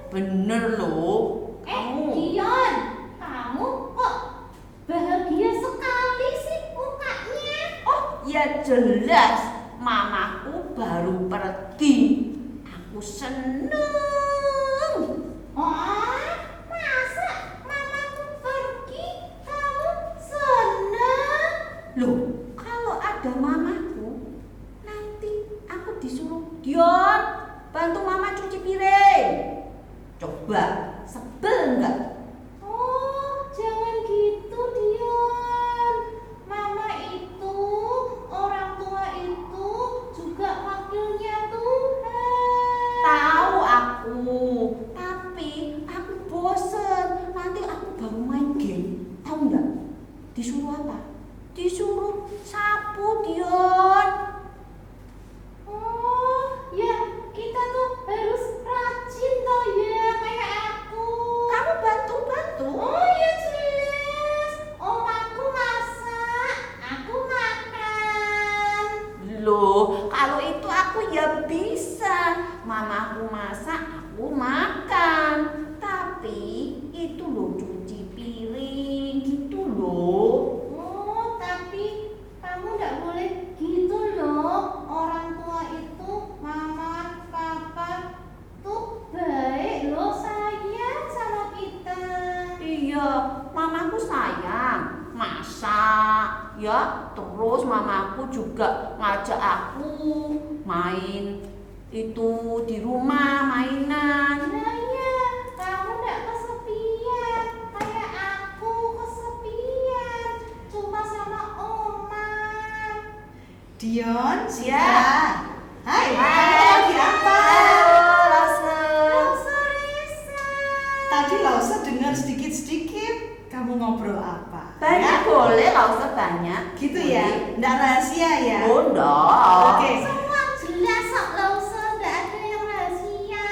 bener loh. Dion, kamu kok bahagia sekali sih mukanya? Oh, ya jelas. Mamaku baru pergi. Aku seneng. Oh, masa mamaku pergi kamu seneng? Loh, kalau ada mamaku, nanti aku disuruh Dion bantu mama cuci piring. Coba, sebel nggak? Oh, jangan gitu Dion. Mama itu, orang tua itu juga wakilnya Tuhan. Tahu aku, tapi aku bosen. Nanti aku baru main game. Tahu nggak? Disuruh apa? Disuruh sapu, Dion. Oh, ya kita tuh harus rajin toh ya kayak aku. Kamu bantu-bantu. Oh ya jelas. Aku masak, aku makan. Loh, kalau itu aku ya bisa. Mamaku masak, aku makan. Tapi itu loh cuci piring gitu loh. Oh, tapi kamu nggak boleh gitu loh. Orang tua itu, mama, papa tuh baik loh, sayang sama kita. Iya, mamaku sayang masak ya. Terus mamaku juga ngajak aku main itu di rumah mainan. Nah ya, kamu nggak kesepian kayak aku kesepian cuma sama oma. Dion, Sita. Ya. Hai, Hai. kamu lagi apa? Halo, Lause. Risa. Tadi Lause dengar sedikit-sedikit kamu ngobrol apa? Banyak boleh, Lause banyak. Gitu ya? Nggak rahasia ya? Oh, enggak. Oke. Semua jelas kok Lause, nggak ada yang rahasia.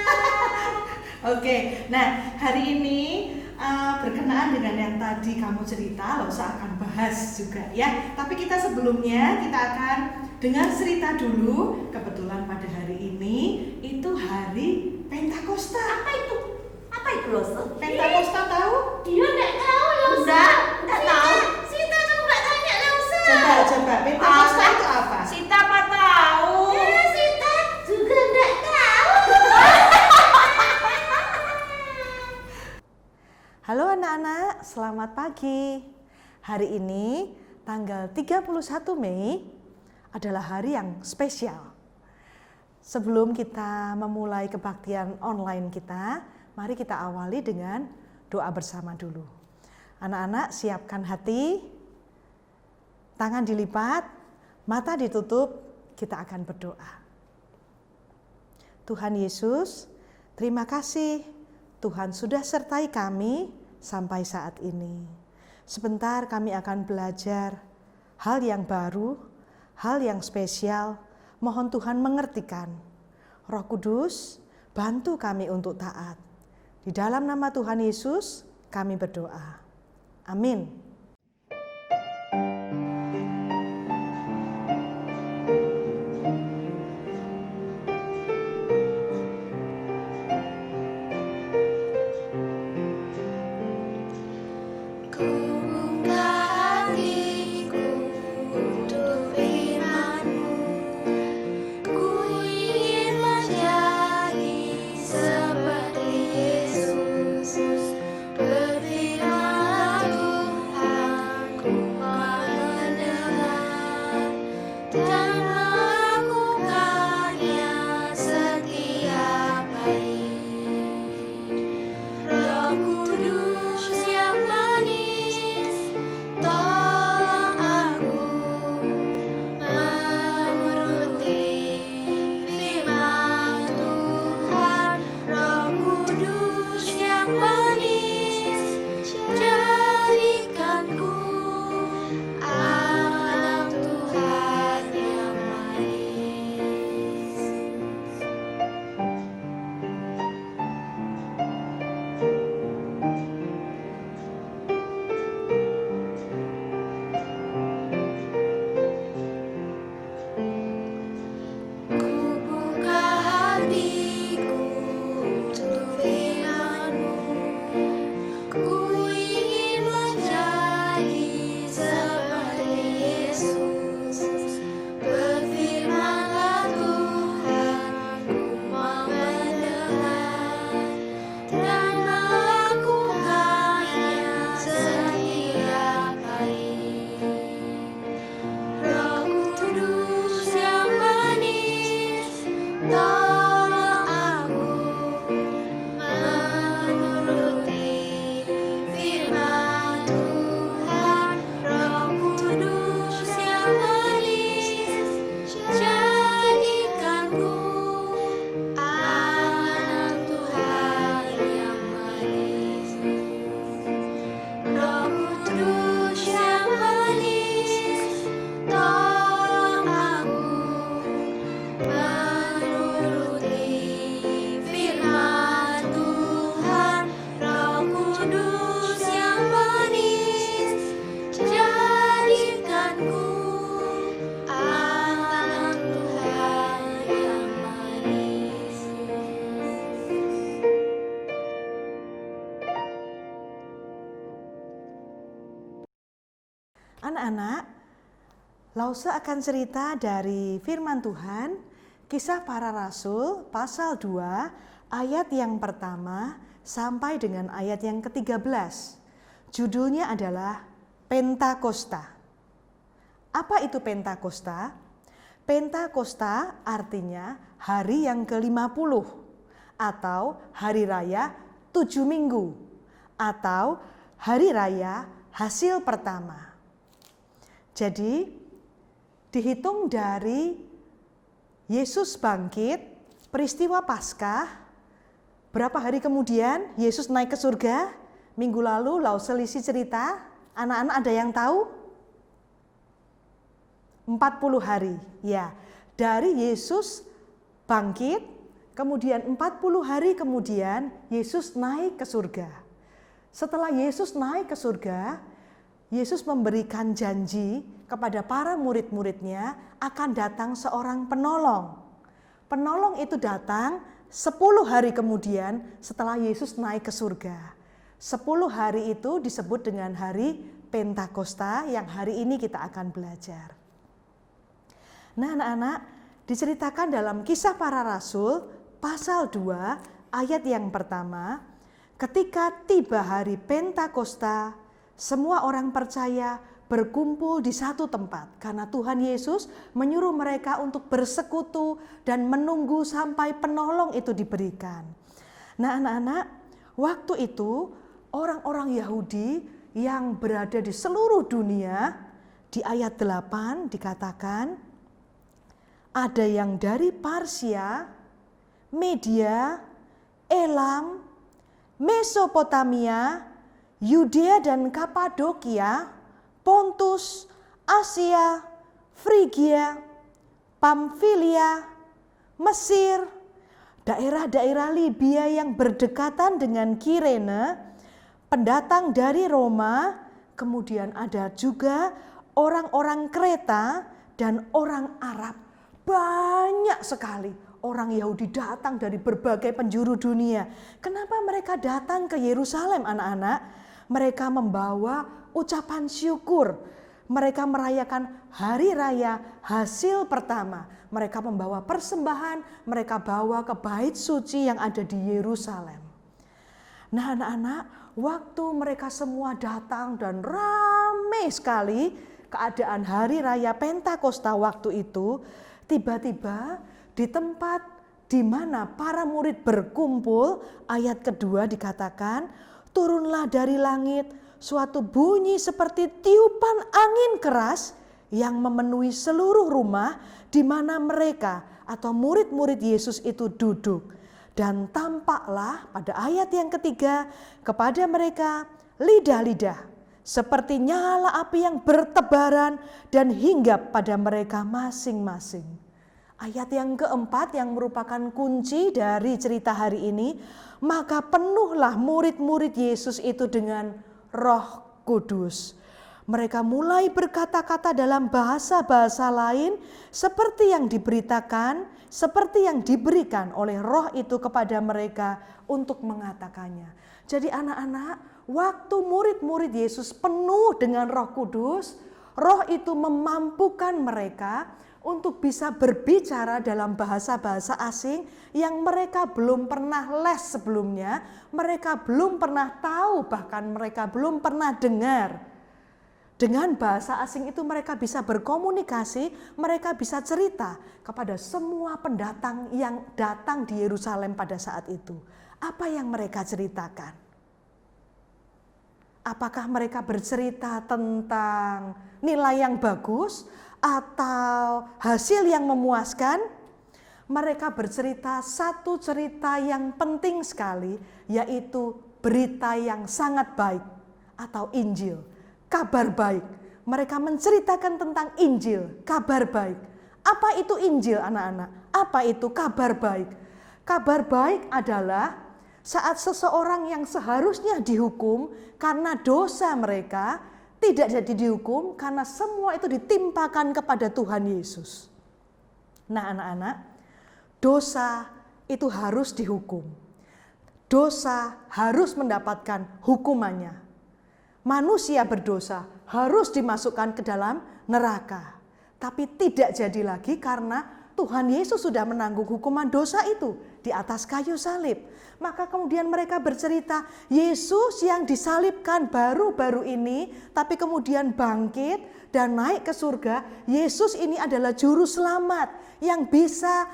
Oke, nah hari ini berkenaan dengan yang tadi kamu cerita, Lause akan bahas juga ya. Tapi kita sebelumnya kita akan dengar cerita dulu. Kebetulan pada hari ini itu hari Pentakosta. Apa itu? Apa itu, Lause? Pentakosta tahu? Dia nggak tahu Lause. Nggak tahu. Sita coba tanya Lause. Coba, Pentakosta itu apa? Sita apa tahu? Ya, Sita juga nggak tahu. Halo anak-anak, selamat pagi. Hari ini tanggal 31 Mei adalah hari yang spesial. Sebelum kita memulai kebaktian online kita, mari kita awali dengan doa bersama dulu. Anak-anak siapkan hati, tangan dilipat, mata ditutup, kita akan berdoa. Tuhan Yesus, terima kasih Tuhan sudah sertai kami sampai saat ini. Sebentar kami akan belajar hal yang baru, hal yang spesial. Mohon Tuhan mengertikan. Roh Kudus, bantu kami untuk taat. Di dalam nama Tuhan Yesus, kami berdoa. Amin. anak-anak, Lause akan cerita dari firman Tuhan, Kisah Para Rasul pasal 2 ayat yang pertama sampai dengan ayat yang ke-13. Judulnya adalah Pentakosta. Apa itu Pentakosta? Pentakosta artinya hari yang ke-50 atau hari raya 7 minggu atau hari raya hasil pertama. Jadi dihitung dari Yesus bangkit, peristiwa Paskah, berapa hari kemudian Yesus naik ke surga? Minggu lalu Lause Lisi cerita, anak-anak ada yang tahu? 40 hari, ya. Dari Yesus bangkit, kemudian 40 hari kemudian Yesus naik ke surga. Setelah Yesus naik ke surga, Yesus memberikan janji kepada para murid-muridnya akan datang seorang penolong. Penolong itu datang 10 hari kemudian setelah Yesus naik ke surga. 10 hari itu disebut dengan hari Pentakosta yang hari ini kita akan belajar. Nah anak-anak, diceritakan dalam Kisah Para Rasul pasal 2 ayat yang pertama, ketika tiba hari Pentakosta, semua orang percaya berkumpul di satu tempat karena Tuhan Yesus menyuruh mereka untuk bersekutu dan menunggu sampai penolong itu diberikan. Nah anak-anak, waktu itu orang-orang Yahudi yang berada di seluruh dunia, di ayat 8 dikatakan ada yang dari Parsia, Media, Elam, Mesopotamia, Yudea dan Kapadokia, Pontus, Asia, Frigia, Pamfilia, Mesir, daerah-daerah Libya yang berdekatan dengan Kirene, pendatang dari Roma, kemudian ada juga orang-orang Kreta dan orang Arab. Banyak sekali orang Yahudi datang dari berbagai penjuru dunia. Kenapa mereka datang ke Yerusalem, anak-anak? Mereka membawa ucapan syukur. Mereka merayakan hari raya hasil pertama. Mereka membawa persembahan, mereka bawa ke bait suci yang ada di Yerusalem. Nah anak-anak, waktu mereka semua datang dan ramai sekali keadaan hari raya Pentakosta waktu itu, tiba-tiba di tempat di mana para murid berkumpul, ayat kedua dikatakan, turunlah dari langit suatu bunyi seperti tiupan angin keras yang memenuhi seluruh rumah di mana mereka atau murid-murid Yesus itu duduk. Dan tampaklah pada ayat yang ketiga kepada mereka lidah-lidah seperti nyala api yang bertebaran dan hinggap pada mereka masing-masing. Ayat yang keempat yang merupakan kunci dari cerita hari ini, maka penuhlah murid-murid Yesus itu dengan Roh Kudus. Mereka mulai berkata-kata dalam bahasa-bahasa lain seperti yang diberitakan, seperti yang diberikan oleh Roh itu kepada mereka untuk mengatakannya. Jadi anak-anak, waktu murid-murid Yesus penuh dengan Roh Kudus, Roh itu memampukan mereka untuk bisa berbicara dalam bahasa-bahasa asing yang mereka belum pernah les sebelumnya, mereka belum pernah tahu, bahkan mereka belum pernah dengar. Dengan bahasa asing itu mereka bisa berkomunikasi, mereka bisa cerita kepada semua pendatang yang datang di Yerusalem pada saat itu. Apa yang mereka ceritakan? Apakah mereka bercerita tentang nilai yang bagus atau hasil yang memuaskan? Mereka bercerita satu cerita yang penting sekali, yaitu berita yang sangat baik atau Injil, kabar baik. Mereka menceritakan tentang Injil, kabar baik. Apa itu Injil, anak-anak? Apa itu kabar baik? Kabar baik adalah saat seseorang yang seharusnya dihukum karena dosa mereka tidak jadi dihukum karena semua itu ditimpakan kepada Tuhan Yesus. Nah anak-anak, dosa itu harus dihukum. Dosa harus mendapatkan hukumannya. Manusia berdosa harus dimasukkan ke dalam neraka. Tapi tidak jadi lagi karena Tuhan Yesus sudah menanggung hukuman dosa itu di atas kayu salib. Maka kemudian mereka bercerita, Yesus yang disalibkan baru-baru ini, tapi kemudian bangkit dan naik ke surga. Yesus ini adalah juru selamat yang bisa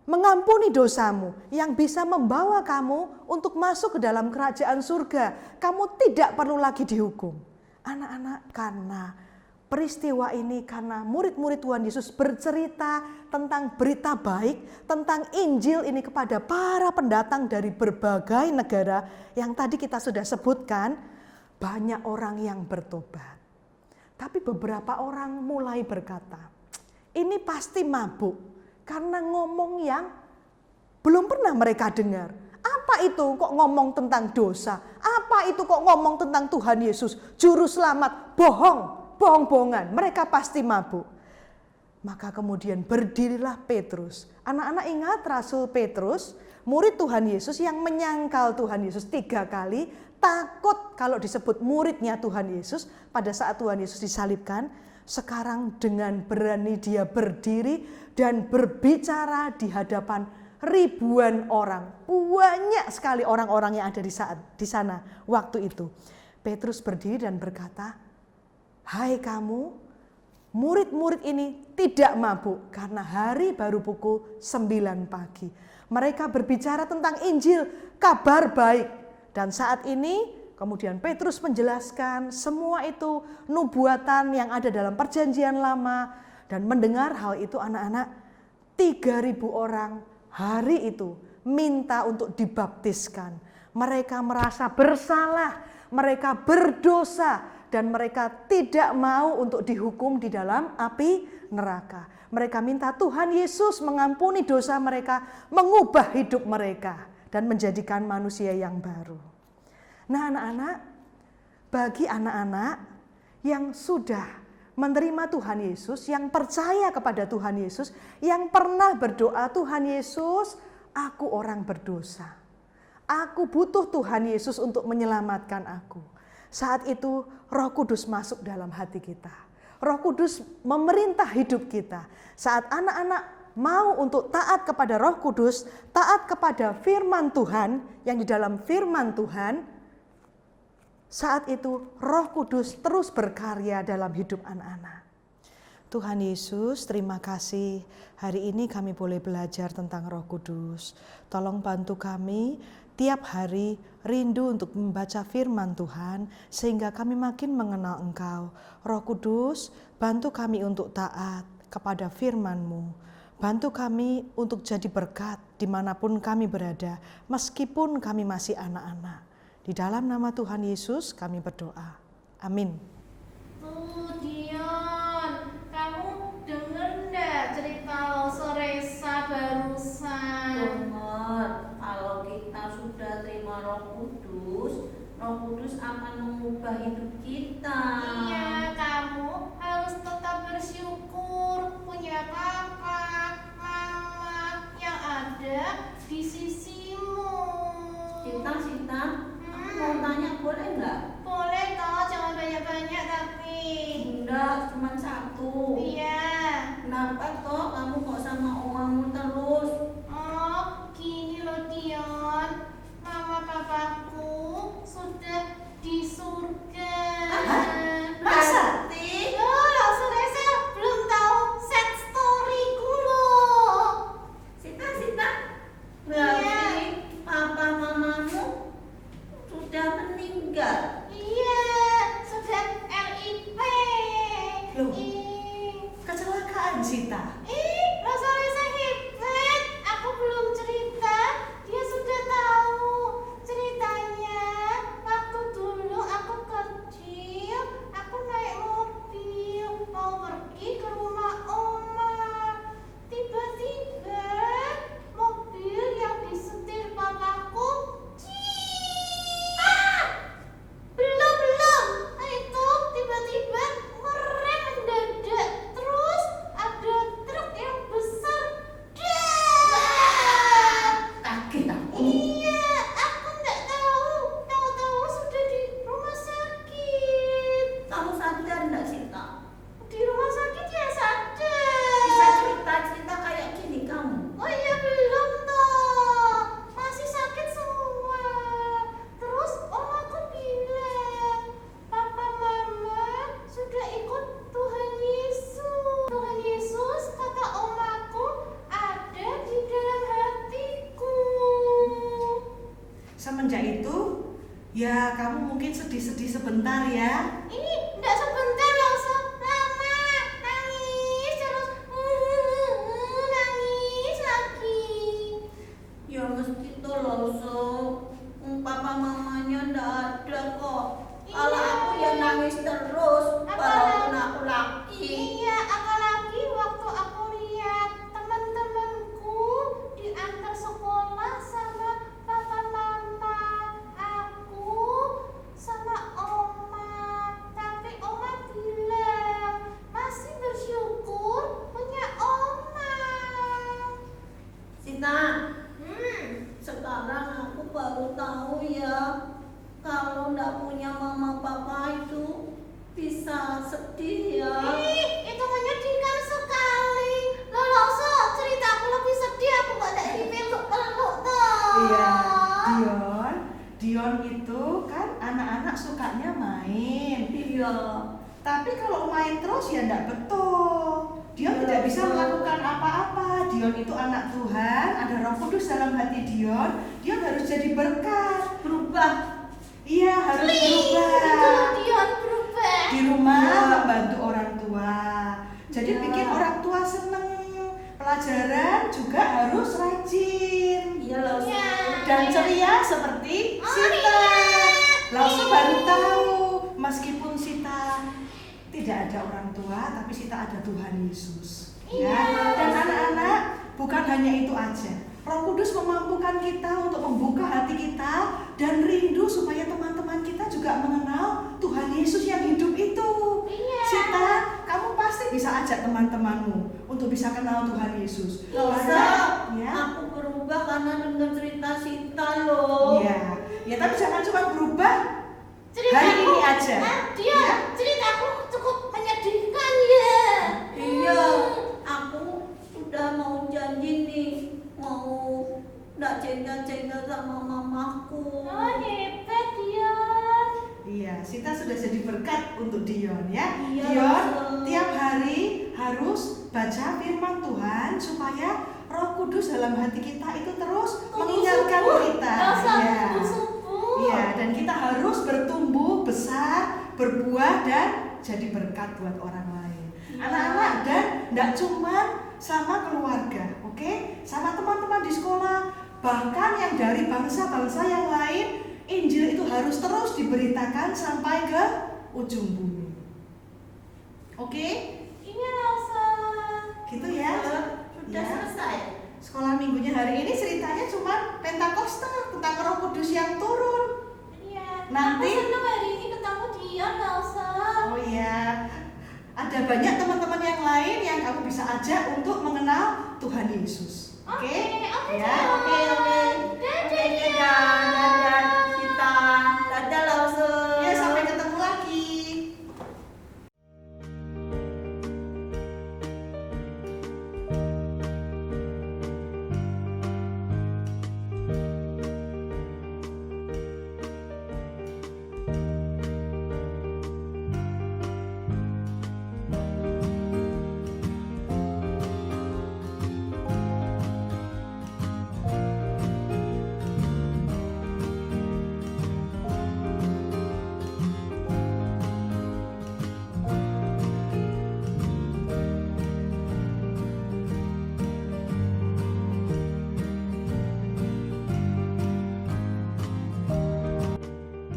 mengampuni dosamu, yang bisa membawa kamu untuk masuk ke dalam kerajaan surga. Kamu tidak perlu lagi dihukum. Anak-anak, karena peristiwa ini, karena murid-murid Tuhan Yesus bercerita tentang berita baik, tentang Injil ini kepada para pendatang dari berbagai negara yang tadi kita sudah sebutkan, banyak orang yang bertobat. Tapi beberapa orang mulai berkata, ini pasti mabuk karena ngomong yang belum pernah mereka dengar. Apa itu kok ngomong tentang dosa? Apa itu kok ngomong tentang Tuhan Yesus, Juru Selamat? Bohong-bohongan, mereka pasti mabuk. Maka kemudian berdirilah Petrus. Anak-anak ingat Rasul Petrus, murid Tuhan Yesus yang menyangkal Tuhan Yesus 3 kali, takut kalau disebut muridnya Tuhan Yesus pada saat Tuhan Yesus disalibkan. Sekarang dengan berani dia berdiri dan berbicara di hadapan ribuan orang. Banyak sekali orang-orang yang ada di sana waktu itu. Petrus berdiri dan berkata, hai kamu, murid-murid ini tidak mabuk karena hari baru pukul 9 pagi. Mereka berbicara tentang Injil, kabar baik. Dan saat ini kemudian Petrus menjelaskan semua itu nubuatan yang ada dalam perjanjian lama. Dan mendengar hal itu anak-anak, 3.000 orang hari itu minta untuk dibaptiskan. Mereka merasa bersalah, mereka berdosa, dan mereka tidak mau untuk dihukum di dalam api neraka. Mereka minta Tuhan Yesus mengampuni dosa mereka, mengubah hidup mereka, dan menjadikan manusia yang baru. Nah anak-anak, bagi anak-anak yang sudah menerima Tuhan Yesus, yang percaya kepada Tuhan Yesus, yang pernah berdoa, Tuhan Yesus, aku orang berdosa. Aku butuh Tuhan Yesus untuk menyelamatkan aku. Saat itu Roh Kudus masuk dalam hati kita. Roh Kudus memerintah hidup kita. Saat anak-anak mau untuk taat kepada Roh Kudus, taat kepada firman Tuhan, yang di dalam firman Tuhan, saat itu Roh Kudus terus berkarya dalam hidup anak-anak. Tuhan Yesus, terima kasih hari ini kami boleh belajar tentang Roh Kudus. Tolong bantu kami tiap hari rindu untuk membaca firman Tuhan sehingga kami makin mengenal Engkau. Roh Kudus, bantu kami untuk taat kepada firman-Mu. Bantu kami untuk jadi berkat dimanapun kami berada, meskipun kami masih anak-anak. Di dalam nama Tuhan Yesus kami berdoa. Amin. Tuh Dion, kamu denger nggak cerita Soresa barusan? Dengar, kalau kita sudah terima Roh Kudus akan mengubah hidup kita. Iya, kamu harus tetap bersyukur punya kakak, mama yang ada di sisimu. Sinta, aku mau tanya boleh nggak? Boleh toh, jangan banyak-banyak tapi. Enggak, cuma satu. Iya. Kenapa toh kamu kok sama omamu terus? Oh, gini loh Dion, mama papaku sudah di surga. Masa? Oh, Soresa belum tahu set storyku loh. Sinta, Iya. berarti papa mamamu sudah meninggal. Iya, sudah RIP. Loh. Ih, Kecelakaan Sita. Loh Soresa hebat. Aku belum cerita, dia sudah tahu ceritanya. Waktu dulu aku kecil, aku naik mobil mau pergi ke rumah oma. Tiba-tiba mobil yang disetir papaku belum. Nah itu tiba-tiba ngerem mendadak. Terus ada truk yang itu? Ya, kamu mungkin sedih-sedih sebentar ya. Ini enggak sebentar loh, lama nangis terus nangis lagi. Ya mesti tuh loh, papa mamanya ndak ada kok. Kalau aku ya nangis terus, walaupun aku laki. Iya, apalagi waktu aku lihat teman-temanku diantar sekolah sama papa mama, aku sama oma. Tapi oma bilang masih bersyukur punya oma. Sita, sekarang aku baru tahu ya, kalau ndak punya mama papa itu bisa sedih ya. Itu menyedihkan sekali. Loh, cerita aku lebih sedih, aku gak ada dipeluk-peluk tuh. Iya, Dion itu kan anak-anak sukanya main. Iya. Tapi kalau main terus ya enggak betul. Dion tidak bisa melakukan apa-apa. Dion itu anak Tuhan, ada Roh Kudus dalam hati Dion. Dion harus jadi berkat, Berubah. Iya, harus Itu berubah. Dion berubah. Di rumah Iya. membantu orang tua. Jadi Iya. bikin orang tua seneng. Pelajaran juga harus rajin. Iya loh. Iya. Dan ceria seperti Oh, Sita. iya. Langsung baru tahu, meskipun Sita tidak ada orang tua, tapi Sita ada Tuhan Yesus. Iya. Ya. Dan anak-anak, bukan hanya itu aja. Roh Kudus memampukan kita untuk membuka hati kita dan rindu supaya teman-teman kita juga mengenal Tuhan Yesus yang hidup itu. Iya. Sita, kamu pasti bisa ajak teman-temanmu untuk bisa kenal Tuhan Yesus. Bisa. Ya. Aku berubah karena dengar cerita Sita loh. Iya. Ya, tapi jangan cuma berubah Ceritaku, hari ini aja. Dia, Ya. ceritaku cukup menyedihkan ya. Iya, aku sudah mau janji nih, mau nggak jengkel-jengkel sama mamaku. Oh, hebat Dion. Iya, Sita sudah jadi berkat untuk Dion ya. Iya, Dion betul. tiap hari harus baca firman Tuhan supaya Roh Kudus dalam hati kita itu terus mengingatkan kita. Iya. Iya, dan kita harus bertumbuh besar, berbuah dan jadi berkat buat orang lain. Anak-anak, dan tidak cuma sama keluarga, oke? Sama teman-teman di sekolah, bahkan yang dari bangsa-bangsa yang lain, Injil itu harus terus diberitakan sampai ke ujung bumi. Oke? Iya, Elsa. Gitu ya. Sudah Ya. selesai. Sekolah minggunya hari ini ceritanya cuma Pentakosta, tentang Roh Kudus yang turun. Iya. Nanti- Aku senang hari ini ketemu Dion, Elsa. Oh iya, ada banyak teman-teman yang lain yang kamu bisa ajak untuk mengenal Tuhan Yesus. Oke? Oke, Ya, Dion. Oke. Dadah, Dion. Dadah, Sita. Dadah, Lause. Ya, sampai ketemu lagi.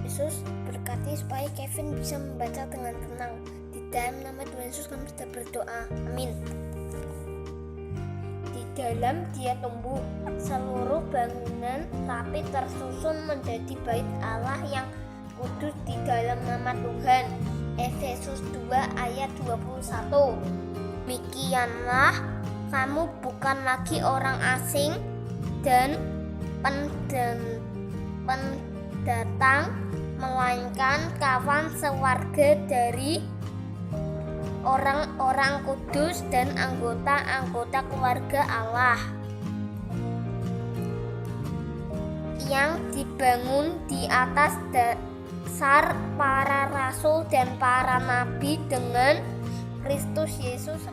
Yesus berkati supaya Kevin bisa membaca dengan tenang. Di dalam nama Tuhan Yesus kami sudah berdoa. Amin. Di dalam dia tumbuh, seluruh bangunan rapi tersusun menjadi bait Allah yang kudus di dalam nama Tuhan. Efesus 2 ayat 21. Demikianlah kamu bukan lagi orang asing dan pendatang, melainkan kawan sewarga dari orang-orang kudus dan anggota-anggota keluarga Allah yang dibangun di atas dasar para rasul dan para nabi dengan Kristus Yesus